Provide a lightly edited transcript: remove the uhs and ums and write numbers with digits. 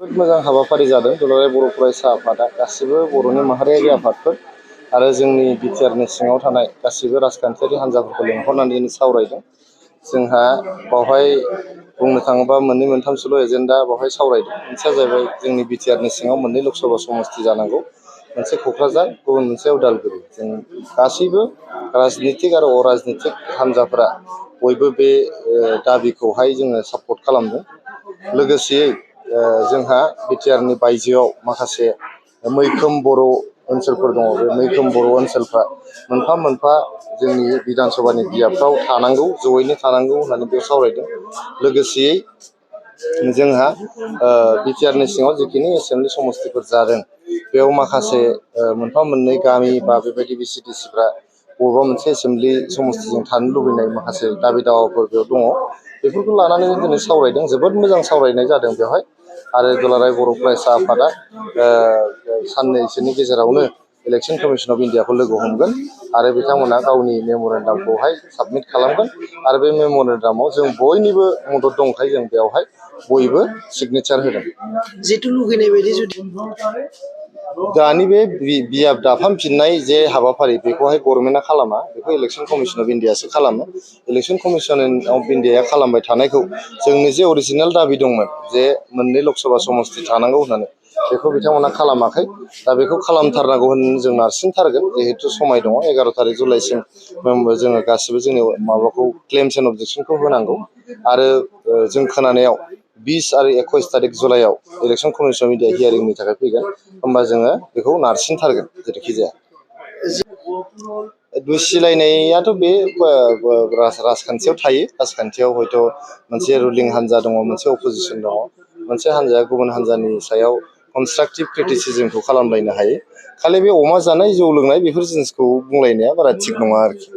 मोजां हाबाफारि जादों। दुलाराय बर' फरायसा आफादा गासिबो बर'नि माहारियारि आफादफोर आरो जोंनि बिटिआरनि सिङाव थानाय गासिबो राजखान्थियारि हान्जाफोरखौ लेंहरनानै दिनै सावरायदों। जोंहा बावहाय बुंनो थाङोबा मोननै मोनथामसोल' एजेन्डा बावहाय सावरायदों। मोनसेया जाहैबाय जोंनि बिटिआरनि सिङाव मोननै लकसभा समस्ति जानांगौ, मोनसे क'क्राझार, गुबुन मोनसे उदालगुरि। जों गासैबो राजनितिक आरो अराजनितिक हान्जाफोरा बयबो बे दाबिखौहाय जोङो सापर्ट खालामदों। लोगोसेयै जोंहा बिटिआरनि बायजोआव माखासे मैखोम बर' ओनसोलफोर दङ। बे मैखोम बर' ओनसोलफ्रा मोनफा मोनफा जोंनि बिधान सभानि बियाबफ्राव थानांगौ, जयैनो थानांगौ होननानै बेयाव सावरायदों। लोगोसेयै जोंहा बिटिआरनि सिङाव जिखिनि एसेम्बलि समस्तिफोर जादों, बेयाव माखासे मोनफा मोननै गामि बा बेबायदि भिसिडिसिफ्रा बबेबा मोनसे एसेम्बलि समस्तिजों थानो लुबैनाय माखासे दाबि दावाफोर बेयाव दङ। बेफोरखौ लानानै दिनै सावरायदों। जोबोद मोजां सावरायनाय जादों बेवहाय। आरो दुलाराय बर' फरायसा आफादा साननैसोनि गेजेरावनो इलेक्सन कमिसन अफ इन्डियाखौ लोगो हमगोन आरो बिथांमोना गावनि मेम'रेन्डामखौहाय साबमिट खालामगोन। आरो बे मेम'रेन्डामाव जों बयनिबो मदद दंखायो, जों बेवहाय बयबो सिगनेचार होदों। जिहेथु लुगैनाय बायदि जुदि दानि बे बियाब दाफामफिननाय जे हाबाफारि, बेखौहाय गभर्नमेन्टआ खालामा, बेखौ इलेक्सन कमिसन अफ इन्डियासो खालामो। इलेक्सन कमिसन अफ इन्डियाया खालामबाय थानायखौ जोंनि जे अरिजिनेल दाबि दंमोन जे मोननै लकसभा समस्ति थानांगौ होननानै, बेखौ बिथांमोना खालामाखै। दा बेखौ खालामथारनांगौ होननानै जों नारसिनथारगोन। जिहेथु समाय दङ, 11 थारिख जुलाइसिम जोङो गासिबो जोंनि माबाखौ क्लेमस एन्ड अबजेक्सनखौ होनांगौ। आरो जों खोनानायाव 20 आरो 21 थारिख जुलाइआव इलेक्सन कमिसन अफ इन्डिया हियारिंनि थाखाय फैगोन। होमबा जोङो बेखौ नारसिनथारगोन जेरैखि जाया। दुसिलायनायाथ' बे राजखान्थियाव थायो। राजखान्थियाव हयथ' मोनसे रुलिं हान्जा दङ, मोनसे अपजिसन दङ। मोनसे हान्जाया गुबुन हान्जानि सायाव कनस्ट्राक्टिभ क्रिटिसिजमखौ खालामलायनो हायो। खालि बे अमा जानाय, जौ लोंनाय बेफोर जिनिसखौ बुंलायनाया बारा थिग नङा आरोखि।